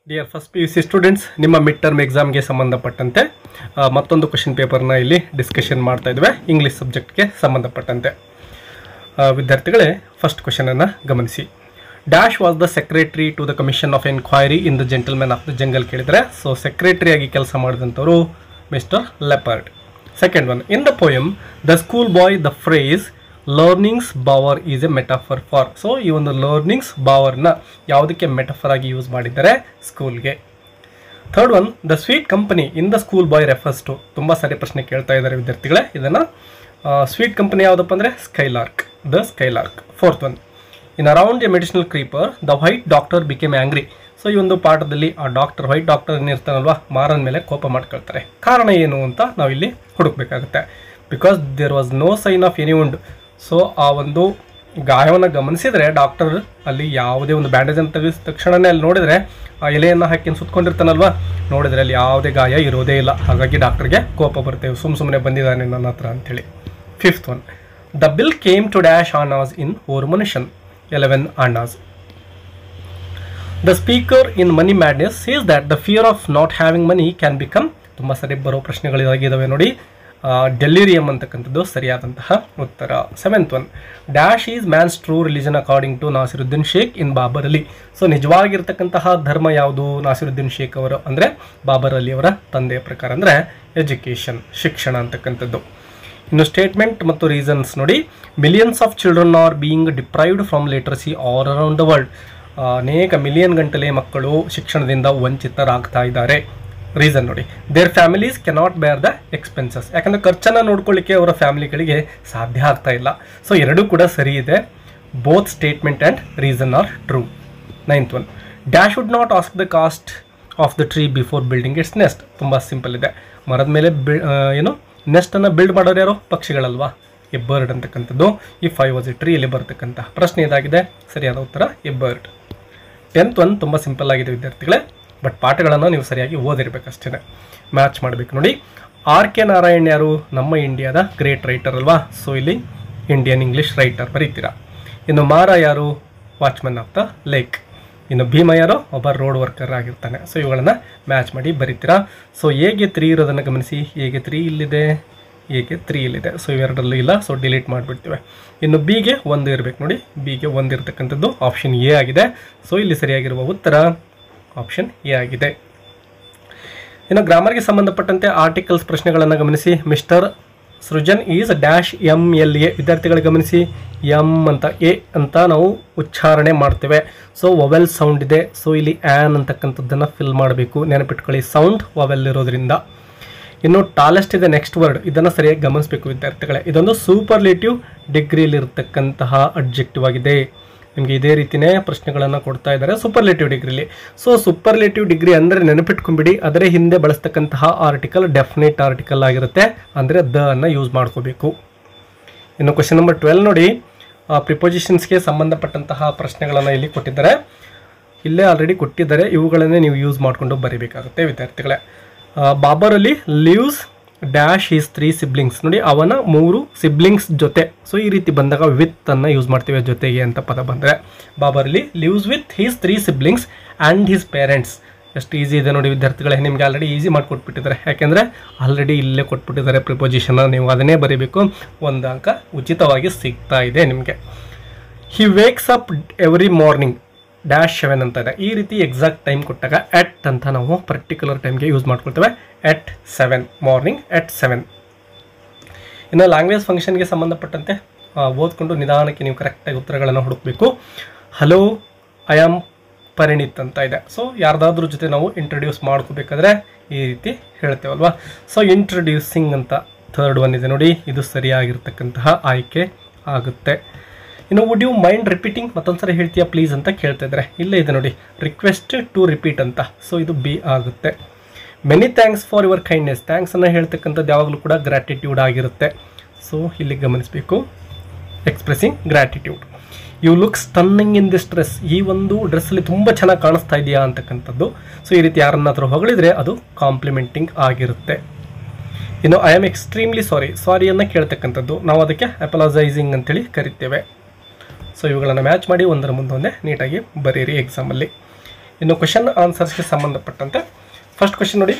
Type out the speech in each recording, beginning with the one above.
Dear first PUC students, ನಿಮ್ಮ mid term ಎಕ್ಸಾಮ್ಗೆ ಸಂಬಂಧಪಟ್ಟಂತೆ ಮತ್ತೊಂದು ಕ್ವೆಶ್ಚನ್ ಪೇಪರ್ನ ಇಲ್ಲಿ ಡಿಸ್ಕಷನ್ ಮಾಡ್ತಾ ಇದ್ವಿ. ಇಂಗ್ಲೀಷ್ ಸಬ್ಜೆಕ್ಟ್ಗೆ ಸಂಬಂಧಪಟ್ಟಂತೆ ವಿದ್ಯಾರ್ಥಿಗಳೇ, ಫಸ್ಟ್ ಕ್ವೆಶ್ಚನನ್ನು ಗಮನಿಸಿ. Dash was the secretary to the commission of enquiry in the gentlemen of the jungle ಕೇಳಿದರೆ, ಸೊ ಸೆಕ್ರೆಟರಿಯಾಗಿ ಕೆಲಸ ಮಾಡಿದಂಥವರು mister leopard. Second one, in the poem the school boy the phrase learning's bower is a metaphor for. So ಈ ಒಂದು learnings ಬಾವರ್ನ ಯಾವುದಕ್ಕೆ metaphor ಆಗಿ use ಮಾಡಿದ್ದಾರೆ? ಸ್ಕೂಲ್ಗೆ. Third one, the sweet company in the school boy refers to. ತುಂಬ ಸಾರಿ ಪ್ರಶ್ನೆ ಕೇಳ್ತಾ ಇದ್ದಾರೆ ವಿದ್ಯಾರ್ಥಿಗಳೇ ಇದನ್ನು. ಸ್ವೀಟ್ ಕಂಪನಿ ಯಾವುದಪ್ಪ ಅಂದರೆ skylark, the skylark. Fourth one, in around a medicinal creeper the white doctor became angry. So ಈ ಒಂದು ಪಾಠದಲ್ಲಿ ಆ ಡಾಕ್ಟರ್, ವೈಟ್ ಡಾಕ್ಟರ್ ಏನಿರ್ತಾನಲ್ವಾ, ಮಾರನ ಮೇಲೆ ಕೋಪ ಮಾಡ್ಕೊಳ್ತಾರೆ. ಕಾರಣ ಏನು ಅಂತ ನಾವಿಲ್ಲಿ ಹುಡುಕ್ಬೇಕಾಗುತ್ತೆ. Because there was no sign of any wound. So ಆ ಒಂದು ಗಾಯವನ್ನು ಗಮನಿಸಿದರೆ ಡಾಕ್ಟರ್ ಅಲ್ಲಿ ಯಾವುದೇ ಒಂದು ಬ್ಯಾಂಡೇಜನ್ನು ತೆಗೆದ ತಕ್ಷಣವೇ ಅಲ್ಲಿ ನೋಡಿದರೆ ಆ ಎಲೆಯನ್ನು ಹಾಕಿ ಸುತ್ಕೊಂಡಿರ್ತಾನಲ್ವ, ನೋಡಿದರೆ ಅಲ್ಲಿ ಯಾವುದೇ ಗಾಯ ಇರೋದೇ ಇಲ್ಲ. ಹಾಗಾಗಿ ಡಾಕ್ಟರ್ಗೆ ಕೋಪ ಬರ್ತೇವೆ, ಸುಮ್ಮನೆ ಬಂದಿದ್ದಾನೆ ನನ್ನ ಹತ್ರ ಅಂಥೇಳಿ. Fifth one, the bill came to dash annas in ಓರ್ಮನಿಷನ್ 11 annas. The speaker in money madness says that the fear of not having money can become. ತುಂಬ ಸರಿ ಬರೋ ಪ್ರಶ್ನೆಗಳಿದಾಗಿದ್ದಾವೆ ನೋಡಿ. ಡೆಲಿರಿಯಮ್ ಅಂತಕ್ಕಂಥದ್ದು ಸರಿಯಾದಂತಹ ಉತ್ತರ. Seventh one, dash is man's true religion according to Nasiruddin Shaikh in Babar Ali. So ನಿಜವಾಗಿರ್ತಕ್ಕಂತಹ ಧರ್ಮ ಯಾವುದು ನಾಸಿರುದ್ದೀನ್ ಶೇಖ್ ಅವರು ಅಂದರೆ ಬಾಬರ್ ಅಲಿ ಅವರ ತಂದೆಯ ಪ್ರಕಾರ ಅಂದರೆ ಎಜುಕೇಷನ್, ಶಿಕ್ಷಣ ಅಂತಕ್ಕಂಥದ್ದು. ಇನ್ನು ಸ್ಟೇಟ್ಮೆಂಟ್ ಮತ್ತು ರೀಸನ್ಸ್ ನೋಡಿ. Millions of children are being deprived from literacy all around the world. ಅನೇಕ ಮಿಲಿಯನ್ ಗಂಟಲೆ ಮಕ್ಕಳು ಶಿಕ್ಷಣದಿಂದ ವಂಚಿತರಾಗ್ತಾ ಇದ್ದಾರೆ. ರೀಸನ್ ನೋಡಿ, ದೇರ್ ಫ್ಯಾಮಿಲೀಸ್ ಕೆನಾಟ್ ಬೇರ್ ದ ಎಕ್ಸ್ಪೆನ್ಸಸ್. ಯಾಕಂದರೆ ಖರ್ಚನ್ನು ನೋಡ್ಕೊಳ್ಳಿಕ್ಕೆ ಅವರ ಫ್ಯಾಮಿಲಿಗಳಿಗೆ ಸಾಧ್ಯ ಆಗ್ತಾ ಇಲ್ಲ. ಸೊ ಎರಡೂ ಕೂಡ ಸರಿ ಇದೆ. Both statement and reason are true. Ninth one, dash would not ask the cost of the tree before building its nest. ತುಂಬ ಸಿಂಪಲ್ ಇದೆ. ಮರದ ಮೇಲೆ ನೆಸ್ಟನ್ನು ಬಿಲ್ಡ್ ಮಾಡೋರು ಯಾರು? ಪಕ್ಷಿಗಳಲ್ವಾ, ಎ ಬರ್ಡ್ ಅಂತಕ್ಕಂಥದ್ದು. ಈ 5 ವಾಸ್ ಎ ಟ್ರೀ ಇಲ್ಲಿ ಬರ್ತಕ್ಕಂಥ ಪ್ರಶ್ನೆ ಇದಾಗಿದೆ. ಸರಿಯಾದ ಉತ್ತರ ಎ ಬರ್ಡ್. 10th ಒನ್ ತುಂಬ ಸಿಂಪಲ್ ಆಗಿದೆ ವಿದ್ಯಾರ್ಥಿಗಳೇ, ಬಟ್ ಪಾಠಗಳನ್ನು ನೀವು ಸರಿಯಾಗಿ ಓದಿರ್ಬೇಕಷ್ಟೇ, ಮ್ಯಾಚ್ ಮಾಡಬೇಕು ನೋಡಿ. R.K. ನಾರಾಯಣ್ ಯಾರು? ನಮ್ಮ ಇಂಡಿಯಾದ ಗ್ರೇಟ್ ರೈಟರ್ ಅಲ್ವಾ. ಸೊ ಇಲ್ಲಿ ಇಂಡಿಯನ್ ಇಂಗ್ಲೀಷ್ ರೈಟರ್ ಬರೀತೀರಾ. ಇನ್ನು ಮಾರ ಯಾರು? Watchman of the lake. ಇನ್ನು ಭೀಮ ಯಾರು? ಒಬ್ಬ ರೋಡ್ ವರ್ಕರ್ ಆಗಿರ್ತಾನೆ. ಸೊ ಇವುಗಳನ್ನು ಮ್ಯಾಚ್ ಮಾಡಿ ಬರೀತೀರಾ. ಸೊ ಎಗೆ 3 ಇರೋದನ್ನು ಗಮನಿಸಿ. ಎಗೆ 3 ಇಲ್ಲಿದೆ, ಎಗೆ 3 ಇಲ್ಲಿದೆ. ಸೊ ಇವೆರಡರಲ್ಲೂ ಇಲ್ಲ, ಸೊ ಡಿಲೀಟ್ ಮಾಡಿಬಿಡ್ತೀವಿ. ಇನ್ನು ಬಿಗೆ 1 ಇರಬೇಕು ನೋಡಿ. ಬಿಗೆ 1 ಇರತಕ್ಕಂಥದ್ದು ಆಪ್ಷನ್ ಎ ಆಗಿದೆ. ಸೊ ಇಲ್ಲಿ ಸರಿಯಾಗಿರುವ ಉತ್ತರ ಆಪ್ಷನ್ ಎ ಆಗಿದೆ. ಇನ್ನು ಗ್ರಾಮರ್ಗೆ ಸಂಬಂಧಪಟ್ಟಂತೆ ಆರ್ಟಿಕಲ್ಸ್ ಪ್ರಶ್ನೆಗಳನ್ನು ಗಮನಿಸಿ. Mister Srujan is dash MLA. ವಿದ್ಯಾರ್ಥಿಗಳು ಗಮನಿಸಿ, ಎಮ್ ಅಂತ ಎ ಅಂತ ನಾವು ಉಚ್ಚಾರಣೆ ಮಾಡ್ತೇವೆ. ಸೊ ವವೆಲ್ ಸೌಂಡ್ ಇದೆ. ಸೊ ಇಲ್ಲಿ ಆ್ಯನ್ ಅಂತಕ್ಕಂಥದ್ದನ್ನು ಫಿಲ್ ಮಾಡಬೇಕು, ನೆನಪಿಟ್ಕೊಳ್ಳಿ, ಸೌಂಡ್ ವವೆಲ್ ಇರೋದ್ರಿಂದ. ಇನ್ನು ಟಾಲೆಸ್ಟ್ ಇದೆ ನೆಕ್ಸ್ಟ್ ವರ್ಡ್, ಇದನ್ನು ಸರಿಯಾಗಿ ಗಮನಿಸಬೇಕು ವಿದ್ಯಾರ್ಥಿಗಳೇ. ಇದೊಂದು ಸೂಪರ್ಲೇಟಿವ್ ಡಿಗ್ರಿಲಿರ್ತಕ್ಕಂತಹ ಅಡ್ಜೆಕ್ಟಿವ್ ಆಗಿದೆ. ನಿಮಗೆ ಇದೇ ರೀತಿಯೇ ಪ್ರಶ್ನೆಗಳನ್ನು ಕೊಡ್ತಾ ಇದ್ದಾರೆ ಸೂಪರ್ಲೇಟಿವ್ ಡಿಗ್ರಿಲಿ. ಸೊ ಸೂಪರ್ಲೇಟಿವ್ ಡಿಗ್ರಿ ಅಂದರೆ ನೆನಪಿಟ್ಕೊಂಡ್ಬಿಡಿ, ಅದರ ಹಿಂದೆ ಬಳಸ್ತಕ್ಕಂತಹ ಆರ್ಟಿಕಲ್ ಡೆಫಿನೆಟ್ ಆರ್ಟಿಕಲ್ ಆಗಿರುತ್ತೆ, ಅಂದರೆ ದ ಅನ್ನು ಯೂಸ್ ಮಾಡ್ಕೋಬೇಕು. ಇನ್ನು ಕ್ವೆಶ್ಚನ್ ನಂಬರ್ 12 ನೋಡಿ. ಪ್ರಿಪೋಸಿಷನ್ಸ್ಗೆ ಸಂಬಂಧಪಟ್ಟಂತಹ ಪ್ರಶ್ನೆಗಳನ್ನು ಇಲ್ಲಿ ಕೊಟ್ಟಿದ್ದಾರೆ. ಇಲ್ಲೇ ಆಲ್ರೆಡಿ ಕೊಟ್ಟಿದ್ದಾರೆ, ಇವುಗಳನ್ನೇ ನೀವು ಯೂಸ್ ಮಾಡಿಕೊಂಡು ಬರೀಬೇಕಾಗುತ್ತೆ ವಿದ್ಯಾರ್ಥಿಗಳೇ. Babar Ali lives dash is 3 siblings. ನೋಡಿ, ಅವನ 3 ಸಿಬ್ಲಿಂಗ್ಸ್ ಜೊತೆ. ಸೊ ಈ ರೀತಿ ಬಂದಾಗ ವಿತ್ ಅನ್ನು ಯೂಸ್ ಮಾಡ್ತೀವಿ, ಜೊತೆಗೆ ಅಂತ ಪದ ಬಂದರೆ. Babar Ali lives with his 3 siblings and his parents. ಎಷ್ಟು ಈಸಿ ಇದೆ ನೋಡಿ ವಿದ್ಯಾರ್ಥಿಗಳೇ. ನಿಮಗೆ ಆಲ್ರೆಡಿ ಈಸಿ ಮಾಡಿಕೊಟ್ಬಿಟ್ಟಿದ್ದಾರೆ, ಯಾಕೆಂದರೆ ಆಲ್ರೆಡಿ ಇಲ್ಲೇ ಕೊಟ್ಬಿಟ್ಟಿದ್ದಾರೆ ಪ್ರಿಪೋಸಿಷನ್. ನೀವು ಅದನ್ನೇ ಬರೀಬೇಕು. 1 ಅಂಕ ಉಚಿತವಾಗಿ ಸಿಗ್ತಾ ಇದೆ ನಿಮಗೆ. He wakes up every morning dash 7 ಅಂತ ಇದೆ. ಈ ರೀತಿ ಎಕ್ಸಾಕ್ಟ್ ಟೈಮ್ ಕೊಟ್ಟಾಗ ಎಟ್ ಅಂತ ನಾವು ಪರ್ಟಿಕ್ಯುಲರ್ ಟೈಮ್ಗೆ ಯೂಸ್ ಮಾಡ್ಕೊಳ್ತೇವೆ. ಎಟ್ 7, ಮಾರ್ನಿಂಗ್ ಎಟ್ 7. ಇನ್ನು ಲ್ಯಾಂಗ್ವೇಜ್ ಫಂಕ್ಷನ್ಗೆ ಸಂಬಂಧಪಟ್ಟಂತೆ ಓದ್ಕೊಂಡು ನಿಧಾನಕ್ಕೆ ನೀವು ಕರೆಕ್ಟಾಗಿ ಉತ್ತರಗಳನ್ನು ಹುಡುಕಬೇಕು. ಹಲೋ, ಐ ಆಮ್ ಪರಿಣಿತ್ ಅಂತ ಇದೆ. ಸೊ ಯಾರ್ದಾದ್ರೂ ಜೊತೆ ನಾವು ಇಂಟ್ರೊಡ್ಯೂಸ್ ಮಾಡ್ಕೋಬೇಕಾದ್ರೆ ಈ ರೀತಿ ಹೇಳ್ತೇವಲ್ವಾ. ಸೊ ಇಂಟ್ರೊಡ್ಯೂಸಿಂಗ್ ಅಂತ 3rd ಒನ್ ಇದೆ ನೋಡಿ, ಇದು ಸರಿಯಾಗಿರ್ತಕ್ಕಂತಹ ಆಯ್ಕೆ ಆಗುತ್ತೆ. ಇನ್ನು ವುಡ್ ಯು ಮೈಂಡ್ ರಿಪೀಟಿಂಗ್, ಮತ್ತೊಂದು ಸರಿ ಹೇಳ್ತೀಯಾ ಪ್ಲೀಸ್ ಅಂತ ಕೇಳ್ತಾ ಇದ್ದಾರೆ. ಇಲ್ಲೇ ಇದೆ ನೋಡಿ, ರಿಕ್ವೆಸ್ಟ್ ಟು ರಿಪೀಟ್ ಅಂತ. ಸೊ ಇದು ಬಿ ಆಗುತ್ತೆ. Many thanks for your kindness. ಥ್ಯಾಂಕ್ಸನ್ನು ಹೇಳ್ತಕ್ಕಂಥದ್ದು ಯಾವಾಗಲೂ ಕೂಡ ಗ್ರ್ಯಾಟಿಟ್ಯೂಡ್ ಆಗಿರುತ್ತೆ. ಸೊ ಇಲ್ಲಿ ಗಮನಿಸಬೇಕು, expressing gratitude. You look stunning in this dress. ಈ ಒಂದು ಡ್ರೆಸ್ಸಲ್ಲಿ ತುಂಬ ಚೆನ್ನಾಗಿ ಕಾಣಿಸ್ತಾ ಇದೆಯಾ ಅಂತಕ್ಕಂಥದ್ದು. ಸೊ ಈ ರೀತಿ ಯಾರನ್ನಾದರೂ ಹೊಗಳಿದ್ರೆ ಅದು ಕಾಂಪ್ಲಿಮೆಂಟಿಂಗ್ ಆಗಿರುತ್ತೆ. ಇನ್ನು ಐ ಆಮ್ ಎಕ್ಸ್ಟ್ರೀಮ್ಲಿ ಸಾರಿ. ಸಾರಿಯನ್ನು ಕೇಳ್ತಕ್ಕಂಥದ್ದು ನಾವು ಅದಕ್ಕೆ ಅಪಲೈಸೈಸಿಂಗ್ ಅಂತೇಳಿ ಕರಿತೇವೆ. ಸೊ ಇವುಗಳನ್ನು ಮ್ಯಾಚ್ ಮಾಡಿ ಒಂದರ ಮುಂದೊಂದೇ ನೀಟಾಗಿ ಬರೀರಿ ಎಕ್ಸಾಮಲ್ಲಿ. ಇನ್ನು ಕ್ವಶನ್ ಆನ್ಸರ್ಸ್ಗೆ ಸಂಬಂಧಪಟ್ಟಂತೆ ಫಸ್ಟ್ ಕ್ವಶನ್ ನೋಡಿ,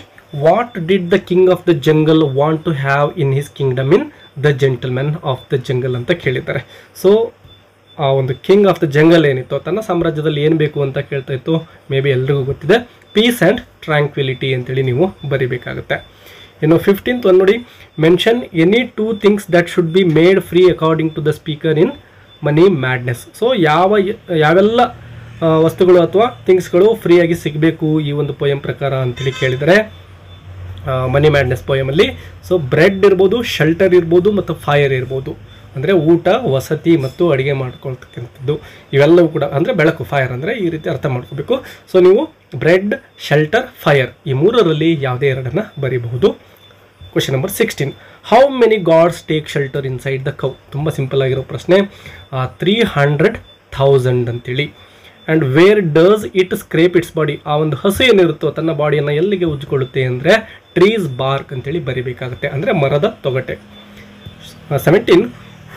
what did the king of the jungle want to have in his kingdom in the gentlemen of the jungle ಅಂತ ಕೇಳಿದ್ದಾರೆ. ಸೊ ಆ ಒಂದು ಕಿಂಗ್ ಆಫ್ ದ ಜಂಗಲ್ ಏನಿತ್ತು, ತನ್ನ ಸಾಮ್ರಾಜ್ಯದಲ್ಲಿ ಏನು ಬೇಕು ಅಂತ ಕೇಳ್ತಾ ಇತ್ತು. ಮೇ ಬಿ ಎಲ್ರಿಗೂ ಗೊತ್ತಿದೆ, ಪೀಸ್ ಆ್ಯಂಡ್ ಟ್ರ್ಯಾಂಕ್ವಿಲಿಟಿ ಅಂತೇಳಿ ನೀವು ಬರಿಬೇಕಾಗುತ್ತೆ. ಇನ್ನು 15th ಒಂದು ನೋಡಿ, mention any 2 things that should be made free according to the speaker in money madness. So ಯಾವೆಲ್ಲ ವಸ್ತುಗಳು ಅಥವಾ ಥಿಂಗ್ಸ್ಗಳು ಫ್ರೀಯಾಗಿ ಸಿಗಬೇಕು ಈ ಒಂದು ಪೋಯಮ್ ಪ್ರಕಾರ ಅಂತೇಳಿ ಕೇಳಿದರೆ ಮನಿ ಮ್ಯಾಡ್ನೆಸ್ ಪೋಯಮಲ್ಲಿ. ಸೊ ಬ್ರೆಡ್ ಇರ್ಬೋದು, ಶೆಲ್ಟರ್ ಇರ್ಬೋದು ಮತ್ತು ಫೈರ್ ಇರ್ಬೋದು. ಅಂದರೆ ಊಟ, ವಸತಿ ಮತ್ತು ಅಡುಗೆ ಮಾಡ್ಕೊಳ್ತಕ್ಕಂಥದ್ದು ಇವೆಲ್ಲವೂ ಕೂಡ, ಅಂದರೆ ಬೆಳಕು, ಫೈರ್ ಅಂದರೆ ಈ ರೀತಿ ಅರ್ಥ ಮಾಡ್ಕೋಬೇಕು. ಸೊ ನೀವು ಬ್ರೆಡ್, ಶೆಲ್ಟರ್, ಫೈರ್ ಈ ಮೂರರಲ್ಲಿ ಯಾವುದೇ ಎರಡನ್ನು ಬರೀಬಹುದು. Question number 16, how many gods take shelter inside the cow? ತುಂಬ ಸಿಂಪಲ್ ಆಗಿರೋ ಪ್ರಶ್ನೆ. 300,000 ಅಂತೇಳಿ. And where does it scrape its body? ಆ ಒಂದು ಹಸು ಏನಿರುತ್ತೋ ತನ್ನ ಬಾಡಿಯನ್ನು ಎಲ್ಲಿಗೆ ಉಜ್ಜಿಕೊಳ್ಳುತ್ತೆ ಅಂದರೆ ಟ್ರೀಸ್ ಬಾರ್ಕ್ ಅಂತೇಳಿ ಬರಿಬೇಕಾಗುತ್ತೆ, ಅಂದರೆ ಮರದ ತೊಗಟೆ. 17,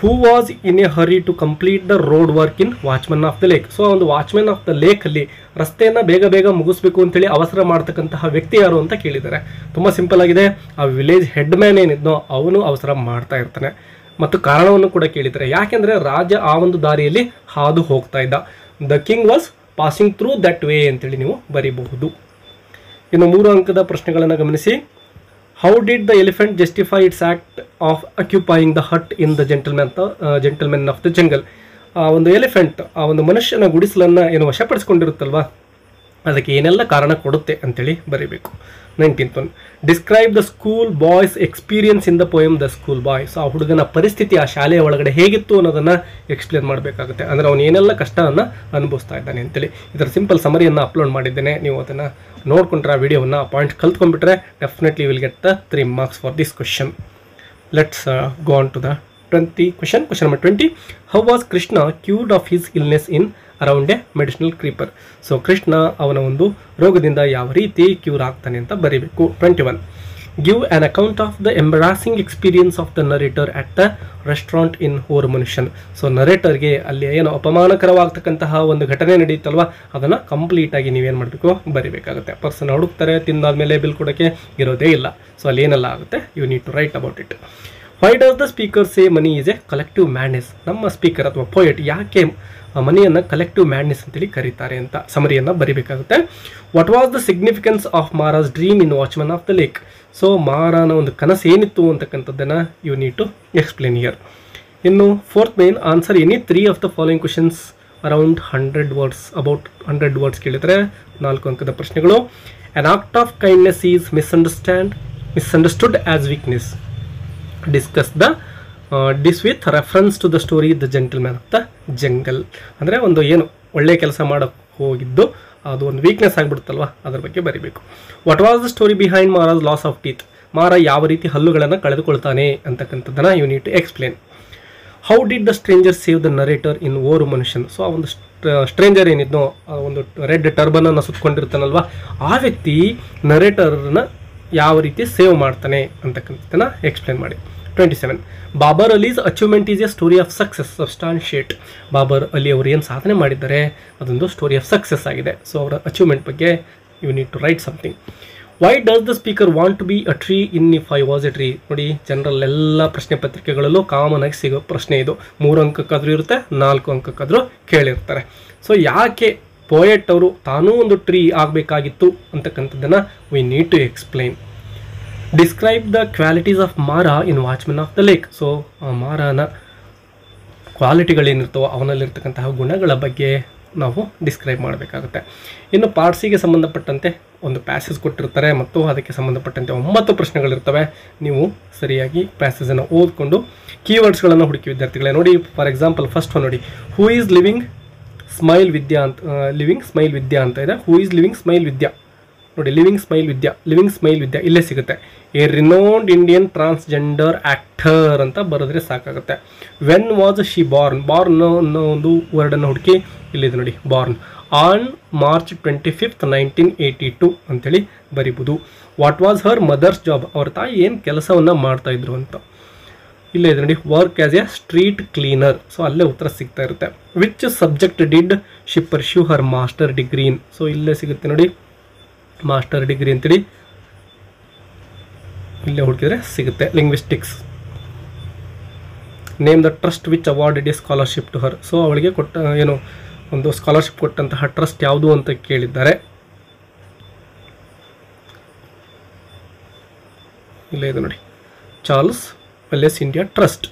who was in a hurry to complete the road work in watchman of the lake? So ಒಂದು ವಾಚ್ಮನ್ ಆಫ್ ದ ಲೇಕಲ್ಲಿ ರಸ್ತೆಯನ್ನು ಬೇಗ ಬೇಗ ಮುಗಿಸ್ಬೇಕು ಅಂತೇಳಿ ಅವಸರ ಮಾಡ್ತಕ್ಕಂತಹ ವ್ಯಕ್ತಿ ಯಾರು ಅಂತ ಕೇಳಿದ್ದಾರೆ. ತುಂಬ ಸಿಂಪಲ್ ಆಗಿದೆ, ಆ ವಿಲೇಜ್ ಹೆಡ್ ಮ್ಯಾನ್ ಏನಿದ್ನೋ ಅವನು ಅವಸರ ಮಾಡ್ತಾ ಇರ್ತಾನೆ. ಮತ್ತು ಕಾರಣವನ್ನು ಕೂಡ ಕೇಳಿದ್ದಾರೆ, ಯಾಕೆಂದರೆ ರಾಜ ಆ ಒಂದು ದಾರಿಯಲ್ಲಿ ಹಾದು ಹೋಗ್ತಾ ಇದ್ದ. The king was passing through that way ಅಂತೇಳಿ ನೀವು ಬರೀಬಹುದು. ಇನ್ನು 3 ಅಂಕದ ಪ್ರಶ್ನೆಗಳನ್ನು ಗಮನಿಸಿ. How did the elephant justify its act of occupying the hut in the gentlemen of the jungle? ಆ ಒಂದು ಎಲಿಫೆಂಟ್ ಆ ಒಂದು ಮನುಷ್ಯನ ಗುಡಿಸಲನ್ನು ಏನು ವಶಪಡಿಸ್ಕೊಂಡಿರುತ್ತಲ್ವ, ಅದಕ್ಕೆ ಏನೆಲ್ಲ ಕಾರಣ ಕೊಡುತ್ತೆ ಅಂತೇಳಿ ಬರೀಬೇಕು. 19th one, describe the school boys experience in the poem the school bye? So ಆ ಹುಡುಗನ ಪರಿಸ್ಥಿತಿ ಆ ಶಾಲೆಯ ಒಳಗಡೆ ಹೇಗಿತ್ತು ಅನ್ನೋದನ್ನು ಎಕ್ಸ್ಪ್ಲೇನ್ ಮಾಡಬೇಕಾಗುತ್ತೆ. ಅಂದರೆ ಅವನು ಏನೆಲ್ಲ ಕಷ್ಟವನ್ನು ಅನುಭವಿಸ್ತಾ ಇದ್ದಾನೆ ಅಂತೇಳಿ. ಇದರ ಸಿಂಪಲ್ ಸಮರಿಯನ್ನು ಅಪ್ಲೋಡ್ ಮಾಡಿದ್ದೇನೆ, ನೀವು ಅದನ್ನು ನೋಡ್ಕೊಂಡ್ರೆ ಆ ವಿಡಿಯೋವನ್ನು ಆ ಪಾಯಿಂಟ್ ಕಲ್ತ್ಕೊಂಡ್ಬಿಟ್ರೆ definitely will get the 3 marks for this question. Let's go on to the 20 question. Question number 20, how was Krishna cured of his illness in around a medicinal creeper? So Krishna ಅವನ ಒಂದು ರೋಗದಿಂದ ಯಾವ ರೀತಿ ಕ್ಯೂರ್ ಆಗ್ತಾನೆ ಅಂತ ಬರೀಬೇಕು. 21, give an account of the embarrassing experience of the narrator at the restaurant in ಓರ್ ಮನುಷ್ಯನ್? ಸೊ ನರೇಟರ್ಗೆ ಅಲ್ಲಿ ಏನೋ ಅಪಮಾನಕರವಾಗ್ತಕ್ಕಂತಹ ಒಂದು ಘಟನೆ ನಡೆಯುತ್ತಲ್ವ, ಅದನ್ನು ಕಂಪ್ಲೀಟಾಗಿ ನೀವೇನು ಮಾಡಬೇಕು ಬರೀಬೇಕಾಗುತ್ತೆ. ಪರ್ಸನ್ ಹುಡುಕ್ತಾರೆ, ತಿಂದಾದ್ಮೇಲೆ ಬಿಲ್ ಕೊಡೋಕ್ಕೆ ಇರೋದೇ ಇಲ್ಲ. ಸೊ ಅಲ್ಲಿ ಏನೆಲ್ಲ ಆಗುತ್ತೆ, you need to write about it. Why does the speaker say money is a collective madness? ನಮ್ಮ ಸ್ಪೀಕರ್ ಅಥವಾ ಪೋಯೆಟ್ ಯಾಕೆ ಮನಿಯನ್ನು ಕಲೆಕ್ಟಿವ್ ಮ್ಯಾಡ್ನೆಸ್ ಅಂತೇಳಿ ಕರೀತಾರೆ ಅಂತ ಸಮರಿಯನ್ನು ಬರೀಬೇಕಾಗುತ್ತೆ. What was the significance of Mara's dream in watchman of the lake? So ಮಾರಾನ ಒಂದು ಕನಸು ಏನಿತ್ತು ಅಂತಕ್ಕಂಥದ್ದನ್ನು you need to explain here. ಇನ್ನು 4th main, answer any 3 of the following questions around 100 words. About 100 words ಕೇಳಿದರೆ 4 ಅಂಕದ ಪ್ರಶ್ನೆಗಳು. An act of kindness is misunderstood as weakness. Discuss the this with reference to the story the gentleman of the jungle. ಅಂದರೆ ಒಂದು ಏನು ಒಳ್ಳೆಯ ಕೆಲಸ ಮಾಡೋಕ್ಕೆ ಹೋಗಿದ್ದು ಅದು ಒಂದು ವೀಕ್ನೆಸ್ ಆಗಿಬಿಡುತ್ತಲ್ವ, ಅದ್ರ ಬಗ್ಗೆ ಬರೀಬೇಕು. What was the story behind Mara's loss of teeth? ಮಾರ ಯಾವ ರೀತಿ ಹಲ್ಲುಗಳನ್ನು ಕಳೆದುಕೊಳ್ತಾನೆ ಅಂತಕ್ಕಂಥದ್ದನ್ನು you need to explain. How did the stranger save the narrator in ಓರ್ ಮನುಷ್ಯನ್? ಸೊ ಆ ಒಂದು ಸ್ಟ್ರೇಂಜರ್ ಏನಿದ್ನೋ ಒಂದು ರೆಡ್ ಟರ್ಬನನ್ನು ಸುತ್ತಕೊಂಡಿರ್ತಾನಲ್ವ, ಆ ವ್ಯಕ್ತಿ ನರೇಟರ್ನ ಯಾವ ರೀತಿ ಸೇವ್ ಮಾಡ್ತಾನೆ ಅಂತಕ್ಕಂಥದ್ದನ್ನು ಎಕ್ಸ್ಪ್ಲೇನ್ ಮಾಡಿ. 27, Babar Ali's achievement is a story of success. Substantiate. Babar Ali ಅವರು ಏನು ಸಾಧನೆ ಮಾಡಿದ್ದಾರೆ ಅದೊಂದು ಸ್ಟೋರಿ ಆಫ್ ಸಕ್ಸಸ್ ಆಗಿದೆ. ಸೊ ಅವರ ಅಚೀವ್ಮೆಂಟ್ ಬಗ್ಗೆ you need to write something. Why does the speaker want to be a tree in if I was a tree? ನೋಡಿ, general ಎಲ್ಲ ಪ್ರಶ್ನೆ ಪತ್ರಿಕೆಗಳಲ್ಲೂ ಕಾಮನ್ ಆಗಿ ಸಿಗೋ ಪ್ರಶ್ನೆ ಇದು. 3 ಅಂಕಕ್ಕಾದ್ರೂ ಇರುತ್ತೆ, 4 ಅಂಕಕ್ಕಾದ್ರೂ ಕೇಳಿರ್ತಾರೆ. ಸೊ ಯಾಕೆ ಪೋಯೆಟ್ ಅವರು ತಾನೂ ಒಂದು ಟ್ರೀ ಆಗಬೇಕಾಗಿತ್ತು ಅಂತಕ್ಕಂಥದ್ದನ್ನು we need to explain. Describe the qualities of Mara in watchman of the lake? So ಮಾರಾನ ಕ್ವಾಲಿಟಿಗಳೇನಿರ್ತವೋ ಅವನಲ್ಲಿರ್ತಕ್ಕಂತಹ ಗುಣಗಳ ಬಗ್ಗೆ ನಾವು ಡಿಸ್ಕ್ರೈಬ್ ಮಾಡಬೇಕಾಗುತ್ತೆ. ಇನ್ನು ಪಾರ್ಟ್ಸಿಗೆ ಸಂಬಂಧಪಟ್ಟಂತೆ ಒಂದು ಪ್ಯಾಸೇಜ್ ಕೊಟ್ಟಿರ್ತಾರೆ ಮತ್ತು ಅದಕ್ಕೆ ಸಂಬಂಧಪಟ್ಟಂತೆ 9 ಪ್ರಶ್ನೆಗಳಿರ್ತವೆ. ನೀವು ಸರಿಯಾಗಿ ಪ್ಯಾಸೇಜನ್ನು ಓದ್ಕೊಂಡು ಕೀವರ್ಡ್ಸ್ಗಳನ್ನು ಹುಡುಕಿ ವಿದ್ಯಾರ್ಥಿಗಳೇ. ನೋಡಿ, ಫಾರ್ ಎಕ್ಸಾಂಪಲ್ ಫಸ್ಟ್ ಒನ್ ನೋಡಿ, ಹೂ ಈಸ್ ಲಿವಿಂಗ್ ಸ್ಮೈಲ್ ವಿದ್ಯಾ ಅಂತ ಇದೆ. ಹೂ ಈಸ್ ಲಿವಿಂಗ್ ಸ್ಮೈಲ್ ವಿದ್ಯಾ? ನೋಡಿ, ಲಿವಿಂಗ್ ಸ್ಮೈಲ್ ವಿದ್ಯಾ ಇಲ್ಲೇ ಸಿಗುತ್ತೆ. A renowned Indian transgender actor ಅಂತ ಬರೆದ್ರೆ ಸಾಕಾಗುತ್ತೆ. ವೆನ್ ವಾಸ್ ಶಿ ಬಾರ್ನ್ ಅನ್ನೋ ಒಂದು ವರ್ಡನ್ನು ಹುಡುಕಿ ಇಲ್ಲಿದೆ ನೋಡಿ, ಬಾರ್ನ್ ಆನ್ March 25th, 1982 ಅಂತೇಳಿ ಬರಿಬೋದು. What was her mother's job? ಅವ್ರ ತಾಯಿ ಏನು ಕೆಲಸವನ್ನು ಮಾಡ್ತಾಯಿದ್ರು ಅಂತ. ಇಲ್ಲೇ ಇದೆ ನೋಡಿ, work as a street cleaner. So ಅಲ್ಲೇ ಉತ್ತರ ಸಿಗ್ತಾ ಇರುತ್ತೆ. Which subject did she pursue her master degree in. So ಇಲ್ಲೇ ಸಿಗುತ್ತೆ ನೋಡಿ, ಮಾಸ್ಟರ್ ಡಿಗ್ರಿ ಅಂತೇಳಿ ಇಲ್ಲೇ ಹುಡುಕಿದ್ರೆ ಸಿಗುತ್ತೆ. Linguistics. Name the trust which awarded a scholarship to her. So ಅವಳಿಗೆ ಕೊಟ್ಟ ಏನು ಒಂದು ಸ್ಕಾಲರ್ಶಿಪ್ ಕೊಟ್ಟಂತಹ ಟ್ರಸ್ಟ್ ಯಾವುದು ಅಂತ ಕೇಳಿದ್ದಾರೆ. ಇಲ್ಲೇ ಇದೆ ನೋಡಿ, Charles Welles India trust.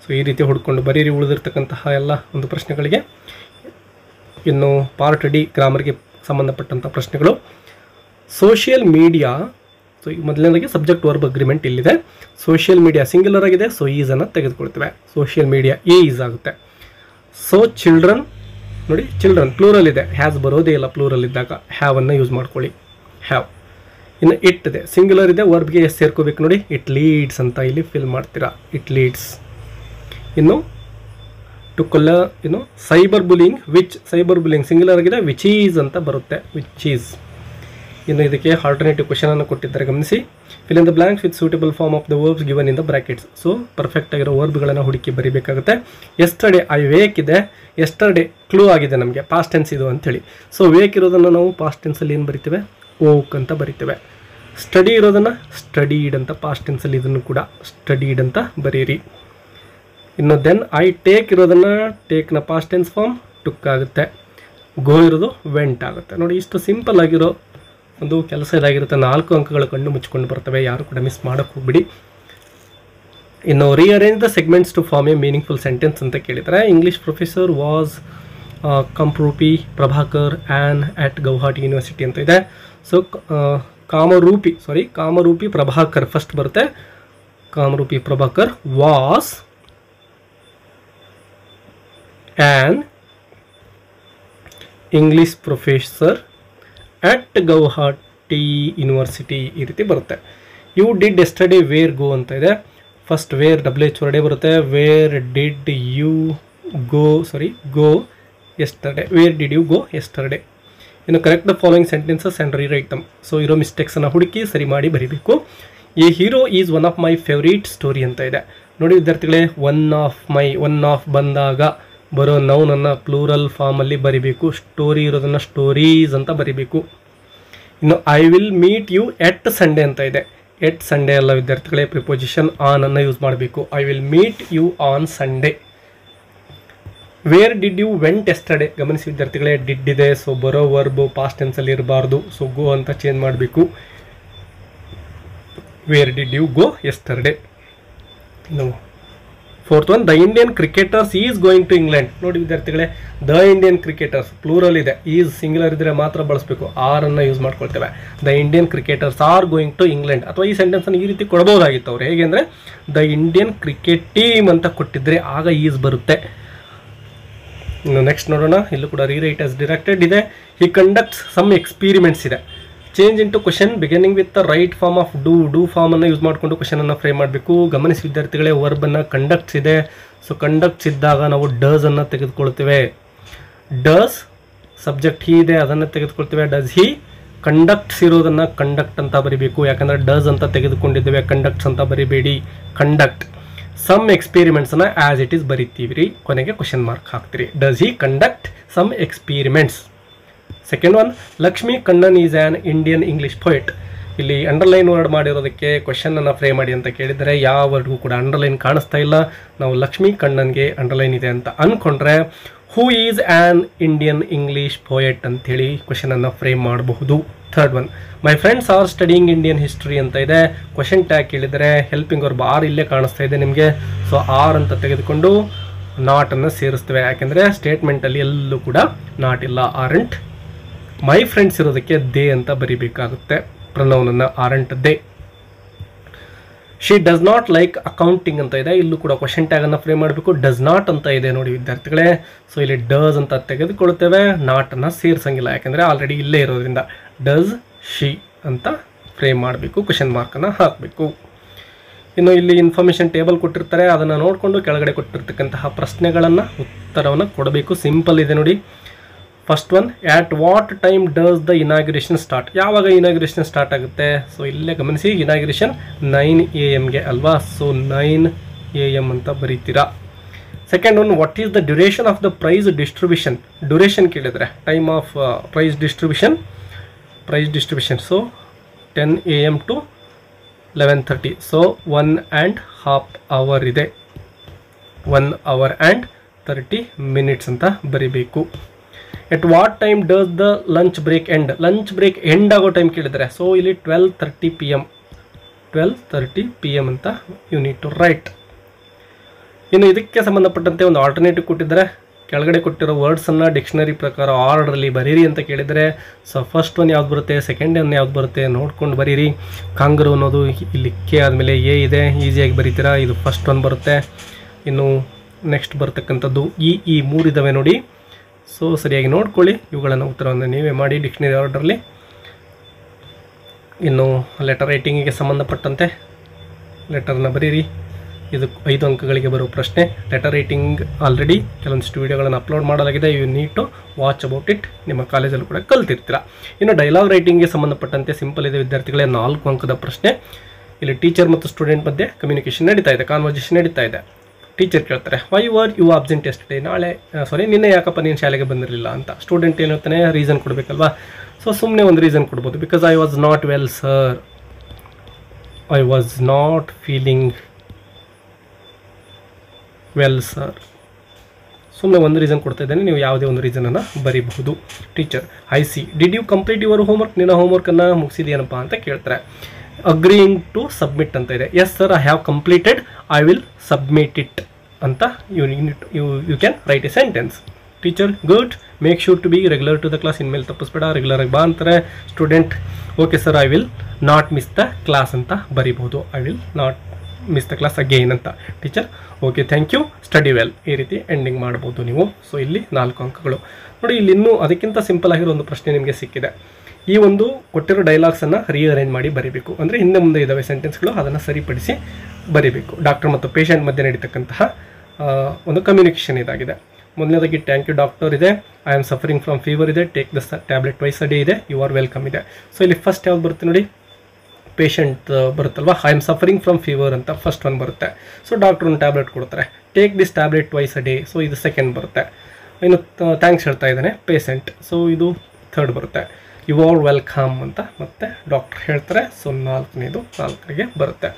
So ಈ ರೀತಿ ಹುಡ್ಕೊಂಡು ಬರೀರಿ ಉಳಿದಿರ್ತಕ್ಕಂತಹ ಎಲ್ಲ ಒಂದು ಪ್ರಶ್ನೆಗಳಿಗೆ. ಇನ್ನು ಪಾರ್ಟ್ ಡಿ ಗ್ರಾಮರ್ಗೆ ಸಂಬಂಧಪಟ್ಟಂಥ ಪ್ರಶ್ನೆಗಳು. Social media. ಸೊ ಈಗ ಮೊದಲನೇದಾಗಿ ಸಬ್ಜೆಕ್ಟ್ ವರ್ಬ್ ಅಗ್ರಿಮೆಂಟ್ ಇಲ್ಲಿದೆ. ಸೋಷಿಯಲ್ ಮೀಡಿಯಾ ಸಿಂಗ್ಯುಲರ್ ಆಗಿದೆ, ಸೊ ಈಸನ್ನು ತೆಗೆದುಕೊಳ್ತೇವೆ. ಸೋಷಿಯಲ್ ಮೀಡಿಯಾ ಈಸ್ ಆಗುತ್ತೆ. ಸೊ ಚಿಲ್ಡ್ರನ್ ನೋಡಿ, ಚಿಲ್ಡ್ರನ್ ಪ್ಲೂರಲ್ ಇದೆ, ಹ್ಯಾಸ್ ಬರೋದೇ ಇಲ್ಲ ಪ್ಲೂರಲ್ ಇದ್ದಾಗ, ಹ್ಯಾವನ್ನು ಯೂಸ್ ಮಾಡ್ಕೊಳ್ಳಿ, ಹ್ಯಾವ್. ಇನ್ನು ಇಟ್ ಇದೆ, ಸಿಂಗ್ಯುಲರ್ ಇದೆ, ವರ್ಬ್ಗೆ ಎಷ್ಟು ಸೇರ್ಕೋಬೇಕು ನೋಡಿ, ಇಟ್ ಲೀಡ್ಸ್ ಅಂತ ಇಲ್ಲಿ ಫಿಲ್ ಮಾಡ್ತೀರಾ, ಇಟ್ ಲೀಡ್ಸ್. ಇನ್ನು ಟು ಕೊಲ್ಲ ಇನ್ನು cyber bullying, which cyber bullying singular ಆಗಿದೆ, ವಿಚ್ ಈಸ್ ಅಂತ ಬರುತ್ತೆ, ವಿಚ್ ಈಸ್. ಇನ್ನು ಇದಕ್ಕೆ ಆಲ್ಟರ್ನೇಟಿವ್ ಕ್ವೆಶನ್ ಅನ್ನು ಕೊಟ್ಟಿದ್ದಾರೆ, ಗಮನಿಸಿ. Fill in the blanks with suitable form of the verbs given in the brackets. So perfect ಆಗಿರೋ ವರ್ಬ್ಗಳನ್ನು ಹುಡುಕಿ ಬರೀಬೇಕಾಗುತ್ತೆ. ಎಸ್ಟರ್ಡೇ ಐ ವೇಕ್ ಇದೆ, ಎಸ್ಟರ್ಡೇ ಕ್ಲೂ ಆಗಿದೆ ನಮಗೆ, ಪಾಸ್ಟ್ ಟೆನ್ಸ್ ಇದು ಅಂತೇಳಿ. ಸೊ ವೇಕ್ ಇರೋದನ್ನು ನಾವು ಪಾಸ್ಟ್ ಟೆನ್ಸಲ್ಲಿ ಏನು ಬರಿತೇವೆ, ಓಕ್ ಅಂತ ಬರಿತೇವೆ. ಸ್ಟಡಿ ಇರೋದನ್ನು ಸ್ಟಡೀಡ್ ಅಂತ ಪಾಸ್ಟ್ ಟೆನ್ಸಲ್ಲಿ ಇದನ್ನು ಕೂಡ ಸ್ಟಡೀಡ್ ಅಂತ ಬರೀರಿ. ಇನ್ನು ದೆನ್ ಐ ಟೇಕ್ ಇರೋದನ್ನು ಟೇಕ್ನ ಪಾಸ್ಟ್ ಟೆನ್ಸ್ ಫಾರ್ಮ್ ಟುಕ್ ಆಗುತ್ತೆ. ಗೋ ಇರೋದು ವೆಂಟ್ ಆಗುತ್ತೆ. ನೋಡಿ, ಇಷ್ಟು ಸಿಂಪಲ್ ಆಗಿರೋ ಒಂದು ಕೆಲಸ ಇದಾಗಿರುತ್ತೆ. 4 ಅಂಕಗಳು ಕಣ್ಣು ಮುಚ್ಕೊಂಡು ಬರ್ತವೆ, ಯಾರು ಕೂಡ ಮಿಸ್ ಮಾಡೋಕ್ಕೆ ಹೋಗ್ಬಿಡಿ. ಇನ್ನು rearrange the segments to form a meaningful sentence ಅಂತ ಕೇಳಿದರೆ, English professor was Kamarupi Prabhakar an at Guwahati university ಅಂತ ಇದೆ. ಸೊ ಕಾಮರೂಪಿ ಪ್ರಭಾಕರ್ ಫಸ್ಟ್ ಬರುತ್ತೆ. Kamarupi Prabhakar was an English professor at Guwahati university, ಈ ರೀತಿ ಬರುತ್ತೆ. You did yesterday where go ಅಂತ ಇದೆ. ಫಸ್ಟ್ ವೇರ್ WH ವರ್ಡೇ ಬರುತ್ತೆ. Where did you go yesterday, where did you go yesterday. ಇನ್ನು correct the following sentences and rewrite dum. So ಇರೋ ಮಿಸ್ಟೇಕ್ಸನ್ನು ಹುಡುಕಿ ಸರಿ ಮಾಡಿ ಬರೀಬೇಕು. A hero is one of my favourite story ಅಂತ ಇದೆ. ನೋಡಿ ವಿದ್ಯಾರ್ಥಿಗಳೇ, ಒನ್ ಆಫ್ ಬಂದಾಗ ಬರೋ ನೌನನ್ನು ಪ್ಲೂರಲ್ ಫಾರ್ಮಲ್ಲಿ ಬರಿಬೇಕು. ಸ್ಟೋರಿ ಇರೋದನ್ನು ಸ್ಟೋರೀಸ್ ಅಂತ ಬರಿಬೇಕು. ಇನ್ನು I will meet you at Sunday ಅಂತ ಇದೆ. ಎಟ್ ಸಂಡೇ ಅಲ್ಲ ವಿದ್ಯಾರ್ಥಿಗಳೇ, ಪ್ರಿಪೋಸಿಷನ್ ಆನ್ ಅನ್ನು ಯೂಸ್ ಮಾಡಬೇಕು. I will meet you on Sunday. Where did you went yesterday. ಗಮನಿಸಿ ವಿದ್ಯಾರ್ಥಿಗಳೇ, ಡಿಡ್ ಇದೆ, ಸೊ ಬರೋ ವರ್ಬು ಪಾಸ್ಟ್ ಟೆನ್ಸಲ್ಲಿ ಇರಬಾರ್ದು, ಸೊ ಗೋ ಅಂತ ಚೇಂಜ್ ಮಾಡಬೇಕು. Where did you go yesterday. ಇನ್ನು fourth one, the Indian cricketers is going to England. ನೋಡಿ ವಿದ್ಯಾರ್ಥಿಗಳೇ, ದ ಇಂಡಿಯನ್ ಕ್ರಿಕೆಟರ್ಸ್ ಪ್ಲೂರಲ್ ಇದೆ, ಈಸ್ ಸಿಂಗ್ಯುಲರ್ ಇದ್ರೆ ಮಾತ್ರ ಬಳಸಬೇಕು, ಆರ್ ಅನ್ನು ಯೂಸ್ ಮಾಡ್ಕೊಳ್ತೇವೆ. The Indian cricketers are going to England. ಅಥವಾ ಈ ಸೆಂಟೆನ್ಸನ್ನು ಈ ರೀತಿ ಕೊಡಬಹುದಾಗಿತ್ತು ಅವ್ರು. ಹೇಗೆ ಅಂದರೆ ದ ಇಂಡಿಯನ್ ಕ್ರಿಕೆಟ್ ಟೀಮ್ ಅಂತ ಕೊಟ್ಟಿದ್ರೆ ಆಗ ಈಸ್ ಬರುತ್ತೆ. ಇನ್ನು ನೆಕ್ಸ್ಟ್ ನೋಡೋಣ. ಇಲ್ಲೂ ಕೂಡ ರೀರೈಟ್ ಆಸ್ ಡೈರೆಕ್ಟೆಡ್ ಇದೆ. ಹಿ ಕಂಡಕ್ಟ್ಸ್ ಸಮ್ ಎಕ್ಸ್ಪೀರಿಮೆಂಟ್ಸ್ ಇದೆ. Change into question beginning with the right form of do ಫಾರ್ಮನ್ನು ಯೂಸ್ ಮಾಡಿಕೊಂಡು ಕ್ವಶನನ್ನು ಫ್ರೇಮ್ ಮಾಡಬೇಕು. ಗಮನಿಸಿ ವಿದ್ಯಾರ್ಥಿಗಳೇ, ವರ್ಬನ್ನು ಕಂಡಕ್ಟ್ಸ್ ಇದೆ. ಸೊ ಕಂಡಕ್ಟ್ಸ್ ಇದ್ದಾಗ ನಾವು ಡಸ್ ಅನ್ನು ತೆಗೆದುಕೊಳ್ತೇವೆ. ಡಸ್ ಸಬ್ಜೆಕ್ಟ್ ಹಿ ಇದೆ, ಅದನ್ನು ತೆಗೆದುಕೊಳ್ತೇವೆ. Does he. ಕಂಡಕ್ಟ್ಸ್ ಇರೋದನ್ನು ಕಂಡಕ್ಟ್ ಅಂತ ಬರಿಬೇಕು, ಯಾಕಂದರೆ ಡಸ್ ಅಂತ ತೆಗೆದುಕೊಂಡಿದ್ದೇವೆ, ಕಂಡಕ್ಟ್ಸ್ ಅಂತ ಬರಿಬೇಡಿ. ಕಂಡಕ್ಟ್ ಸಮ್ ಎಕ್ಸ್ಪೀರಿಮೆಂಟ್ಸನ್ನು ಆ್ಯಸ್ ಇಟ್ ಈಸ್ ಬರಿತೀವಿ, ಕೊನೆಗೆ ಕ್ವಶನ್ ಮಾರ್ಕ್ ಹಾಕ್ತೀರಿ. Does he conduct some experiments. Second one, Lakshmi Kannan is an Indian English poet. ಇಲ್ಲಿ ಅಂಡರ್ಲೈನ್ ವರ್ಡ್ ಮಾಡಿರೋದಕ್ಕೆ ಕ್ವಶನನ್ನು ಫ್ರೇಮ್ ಮಾಡಿ ಅಂತ ಕೇಳಿದರೆ ಯಾವ ವರ್ಡ್ಗೂ ಕೂಡ ಅಂಡರ್ಲೈನ್ ಕಾಣಿಸ್ತಾ ಇಲ್ಲ. ನಾವು ಲಕ್ಷ್ಮೀ ಕಣ್ಣನ್ಗೆ ಅಂಡರ್ಲೈನ್ ಇದೆ ಅಂತ ಅಂದ್ಕೊಂಡ್ರೆ who is an Indian English poet ಅಂಥೇಳಿ ಕ್ವಶನನ್ನು ಫ್ರೇಮ್ ಮಾಡಬಹುದು. Third one, my friends are studying Indian history ಅಂತ ಇದೆ. ಕ್ವಶನ್ ಟ್ಯಾಗ್ ಕೇಳಿದರೆ ಹೆಲ್ಪಿಂಗ್ ವರ್ಬ್ ಆರ್ ಇಲ್ಲೇ ಕಾಣಿಸ್ತಾ ಇದೆ ನಿಮಗೆ. ಸೊ ಆರ್ ಅಂತ ತೆಗೆದುಕೊಂಡು ನಾಟನ್ನು ಸೇರಿಸ್ತೇವೆ, ಯಾಕೆಂದರೆ ಸ್ಟೇಟ್ಮೆಂಟಲ್ಲಿ ಎಲ್ಲೂ ಕೂಡ ನಾಟ್ ಇಲ್ಲ. ಆರಂಟ್. ಮೈ ಫ್ರೆಂಡ್ಸ್ ಇರೋದಕ್ಕೆ ದೇ ಅಂತ ಬರಿಬೇಕಾಗುತ್ತೆ, ಪ್ರನೌನನ್ನು aren't they. She does not like accounting ಅಂತ ಇದೆ. ಇಲ್ಲೂ ಕೂಡ ಕ್ವಶನ್ ಟ್ಯಾಗನ್ನು ಫ್ರೇಮ್ ಮಾಡಬೇಕು. ಡಸ್ ನಾಟ್ ಅಂತ ಇದೆ ನೋಡಿ ವಿದ್ಯಾರ್ಥಿಗಳೇ. ಸೊ ಇಲ್ಲಿ ಡಸ್ ಅಂತ ತೆಗೆದುಕೊಳ್ತೇವೆ, ನಾಟನ್ನು ಸೇರಿಸಂಗಿಲ್ಲ, ಯಾಕೆಂದರೆ ಆಲ್ರೆಡಿ ಇಲ್ಲೇ ಇರೋದ್ರಿಂದ. ಡಸ್ ಶಿ ಅಂತ ಫ್ರೇಮ್ ಮಾಡಬೇಕು, ಕ್ವಶನ್ ಮಾರ್ಕನ್ನು ಹಾಕಬೇಕು. ಇನ್ನು ಇಲ್ಲಿ ಇನ್ಫಾರ್ಮೇಷನ್ ಟೇಬಲ್ ಕೊಟ್ಟಿರ್ತಾರೆ, ಅದನ್ನು ನೋಡಿಕೊಂಡು ಕೆಳಗಡೆ ಕೊಟ್ಟಿರ್ತಕ್ಕಂತಹ ಪ್ರಶ್ನೆಗಳನ್ನು ಉತ್ತರವನ್ನು ಕೊಡಬೇಕು. ಸಿಂಪಲ್ ಇದೆ ನೋಡಿ. First one, at what time does the inauguration start? ಯಾವಾಗ ಇನಾಗ್ರೇಷನ್ ಸ್ಟಾರ್ಟ್ ಆಗುತ್ತೆ? ಸೊ ಇಲ್ಲೇ ಗಮನಿಸಿ, ಇನಾಗ್ರೇಷನ್ 9 AM ಅಲ್ವಾ? ಸೊ 9 AM ಅಂತ ಬರೀತೀರಾ. Second one, what is the duration of the prize distribution? Duration ಕೇಳಿದರೆ time of prize distribution. So 10 AM to 11:30. So 1.5 hour ಇದೆ. 1 hour and 30 minutes ಅಂತ ಬರೀಬೇಕು. At what time does the lunch break end? Lunch break end ಆಗೋ time ಕೇಳಿದರೆ so ಇಲ್ಲಿ 12:30 PM. 12:30 PM ಅಂತ you need to write. ಇನ್ನು ಇದಕ್ಕೆ ಸಂಬಂಧಪಟ್ಟಂತೆ ಒಂದು ಆಲ್ಟರ್ನೇಟಿವ್ ಕೊಟ್ಟಿದ್ದಾರೆ. ಕೆಳಗಡೆ ಕೊಟ್ಟಿರೋ ವರ್ಡ್ಸನ್ನು ಡಿಕ್ಷನರಿ ಪ್ರಕಾರ ಆರ್ಡ್ರಲ್ಲಿ ಬರೀರಿ ಅಂತ ಕೇಳಿದರೆ, ಸೊ ಫಸ್ಟ್ ಒನ್ ಯಾವ್ದು ಬರುತ್ತೆ, ಸೆಕೆಂಡ್ ಒನ್ ಯಾವ್ದು ಬರುತ್ತೆ ನೋಡ್ಕೊಂಡು ಬರೀರಿ. ಕಾಂಗರು ಅನ್ನೋದು ಇಲ್ಲಿ ಕೆ ಆದಮೇಲೆ ಎ ಇದೆ, ಈಸಿಯಾಗಿ ಬರೀತೀರಾ. ಇದು ಫಸ್ಟ್ ಒನ್ ಬರುತ್ತೆ. ಇನ್ನು ನೆಕ್ಸ್ಟ್ ಬರ್ತಕ್ಕಂಥದ್ದು ಈ 3 ಇದ್ದಾವೆ ನೋಡಿ. ಸೊ ಸರಿಯಾಗಿ ನೋಡ್ಕೊಳ್ಳಿ, ಇವುಗಳನ್ನು ಉತ್ತರವನ್ನು ನೀವೇ ಮಾಡಿ ಡಿಕ್ಷನರಿ ಆರ್ಡರ್ಲಿ. ಇನ್ನು ಲೆಟರ್ ರೈಟಿಂಗಿಗೆ ಸಂಬಂಧಪಟ್ಟಂತೆ ಲೆಟರ್ನ ಬರೀರಿ. ಇದು 5 ಅಂಕಗಳಿಗೆ ಬರುವ ಪ್ರಶ್ನೆ. ಲೆಟರ್ ರೈಟಿಂಗ್ ಆಲ್ರೆಡಿ ಕೆಲವೊಂದಿಷ್ಟು ವೀಡಿಯೋಗಳನ್ನು ಅಪ್ಲೋಡ್ ಮಾಡಲಾಗಿದೆ. You need to watch about it. ನಿಮ್ಮ ಕಾಲೇಜಲ್ಲೂ ಕೂಡ ಕಲ್ತಿರ್ತೀರ. ಇನ್ನು ಡೈಲಾಗ್ ರೈಟಿಂಗ್ಗೆ ಸಂಬಂಧಪಟ್ಟಂತೆ ಸಿಂಪಲ್ ಇದೆ ವಿದ್ಯಾರ್ಥಿಗಳೇ, 4 ಅಂಕದ ಪ್ರಶ್ನೆ. ಇಲ್ಲಿ ಟೀಚರ್ ಮತ್ತು ಸ್ಟೂಡೆಂಟ್ ಮಧ್ಯೆ ಕಮ್ಯುನಿಕೇಷನ್ ನಡೀತಾ ಇದೆ, ಕಾನ್ವರ್ಸೇಷನ್ ನಡೀತಾ ಇದೆ. ಟೀಚರ್ ಕೇಳ್ತಾರೆ, why were you absent yesterday? ನಿನ್ನೆ ಯಾಕಪ್ಪ ನೀನು ಶಾಲೆಗೆ ಬಂದಿರಲಿಲ್ಲ ಅಂತ. ಸ್ಟೂಡೆಂಟ್ ಏನು ಹೇಳ್ತಾನೆ, ರೀಸನ್ ಕೊಡಬೇಕಲ್ವಾ? ಸೊ ಸುಮ್ಮನೆ ಒಂದು ರೀಸನ್ ಕೊಡ್ಬೋದು. Because I was not well sir, I was not feeling well sir. ಸುಮ್ಮನೆ ಒಂದು ರೀಸನ್ ಕೊಡ್ತಾ ಇದ್ದೇನೆ, ನೀವು ಯಾವುದೇ ಒಂದು ರೀಸನನ್ನು ಬರೀಬಹುದು. Teacher, I see, did you complete your homework? ನಿನ್ನ ಹೋಮ್ವರ್ಕನ್ನು ಮುಗಿಸಿದೆಯೇನಪ್ಪ ಅಂತ ಕೇಳ್ತಾರೆ. ಅಗ್ರೀಯಿಂಗ್ ಟು ಸಬ್ಮಿಟ್ ಅಂತ ಇದೆ. Yes sir, I have completed, I will submit it ಅಂತ you can write a sentence. Teacher, good, make sure to be regular to the class. ಇನ್ಮೇಲೆ ತಪ್ಪಿಸ್ಬೇಡ, regular ಆಗಿ ಬಾ ಅಂತಾರೆ. Student, okay sir, I will not miss the class ಅಂತ ಬರೀಬಹುದು. I will not miss the class again ಅಂತ. Teacher, okay thank you, study well. ಈ ರೀತಿ ಎಂಡಿಂಗ್ ಮಾಡ್ಬೋದು ನೀವು. ಸೊ ಇಲ್ಲಿ 4 ಅಂಕಗಳು ನೋಡಿ. ಇಲ್ಲಿ ಇನ್ನೂ ಅದಕ್ಕಿಂತ ಸಿಂಪಲ್ ಆಗಿರೋ ಒಂದು ಪ್ರಶ್ನೆ ನಿಮಗೆ ಸಿಕ್ಕಿದೆ. ಈ ಒಂದು ಕೊಟ್ಟಿರೋ ಡೈಲಾಗ್ಸನ್ನು ರೀಅರೇಂಜ್ ಮಾಡಿ ಬರೀಬೇಕು. ಅಂದರೆ ಹಿಂದೆ ಮುಂದೆ ಇದ್ದಾವೆ ಸೆಂಟೆನ್ಸ್ಗಳು, ಅದನ್ನು ಸರಿಪಡಿಸಿ ಬರೀಬೇಕು. ಡಾಕ್ಟರ್ ಮತ್ತು ಪೇಷಂಟ್ ಮಧ್ಯೆ ನಡೀತಕ್ಕಂತಹ ಒಂದು ಕಮ್ಯುನಿಕೇಷನ್ ಇದಾಗಿದೆ. ಮೊದಲನೇದಾಗಿ ಥ್ಯಾಂಕ್ ಯು ಡಾಕ್ಟರ್ ಇದೆ, I am suffering from fever ಇದೆ, take the tablet twice a day ಇದೆ, ಯು ಆರ್ ವೆಲ್ಕಮ್ ಇದೆ. ಸೊ ಇಲ್ಲಿ ಫಸ್ಟ್ ಯಾವ್ದು ಬರುತ್ತೆ ನೋಡಿ, ಪೇಷಂಟ್ ಬರುತ್ತಲ್ವ, I am suffering from fever ಅಂತ ಫಸ್ಟ್ ಒನ್ ಬರುತ್ತೆ. ಸೊ ಡಾಕ್ಟ್ರ್ ಒಂದು ಟ್ಯಾಬ್ಲೆಟ್ ಕೊಡ್ತಾರೆ, take this tablet twice a day. So ಇದು ಸೆಕೆಂಡ್ ಬರುತ್ತೆ. ಇನ್ನು ಥ್ಯಾಂಕ್ಸ್ ಹೇಳ್ತಾ ಇದ್ದಾನೆ ಪೇಷಂಟ್. ಸೊ ಇದು ಥರ್ಡ್ ಬರುತ್ತೆ. ಯು ಆರ್ ವೆಲ್ಕಮ್ ಅಂತ ಮತ್ತೆ ಡಾಕ್ಟರ್ ಹೇಳ್ತಾರೆ. ಸೊ 4ನೇಗೆ ಬರುತ್ತೆ.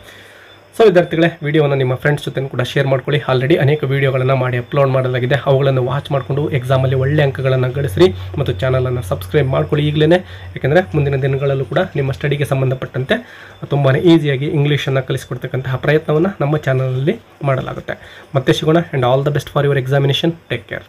ಸೊ ವಿದ್ಯಾರ್ಥಿಗಳೇ, ವಿಡಿಯೋವನ್ನು ನಿಮ್ಮ ಫ್ರೆಂಡ್ಸ್ ಜೊತೆ ಕೂಡ ಶೇರ್ ಮಾಡ್ಕೊಳ್ಳಿ. ಆಲ್ರೆಡಿ ಅನೇಕ ವೀಡಿಯೋಗಳನ್ನು ಮಾಡಿ ಅಪ್ಲೋಡ್ ಮಾಡಲಾಗಿದೆ. ಅವುಗಳನ್ನು ವಾಚ್ ಮಾಡಿಕೊಂಡು ಎಕ್ಸಾಮಲ್ಲಿ ಒಳ್ಳೆ ಅಂಕಗಳನ್ನು ಗಳಿಸ್ರಿ ಮತ್ತು ಚಾನಲನ್ನು ಸಬ್ಸ್ಕ್ರೈಬ್ ಮಾಡ್ಕೊಳ್ಳಿ ಈಗಲೇ. ಯಾಕೆಂದರೆ ಮುಂದಿನ ದಿನಗಳಲ್ಲೂ ಕೂಡ ನಿಮ್ಮ ಸ್ಟಡಿಗೆ ಸಂಬಂಧಪಟ್ಟಂತೆ ತುಂಬಾ ಈಸಿಯಾಗಿ ಇಂಗ್ಲೀಷನ್ನು ಕಲಿಸ್ಕೊಡ್ತಕ್ಕಂತಹ ಪ್ರಯತ್ನವನ್ನು ನಮ್ಮ ಚಾನಲಲ್ಲಿ ಮಾಡಲಾಗುತ್ತೆ. ಮತ್ತೆ ಸಿಗೋಣ. And all the best for your examination. Take care.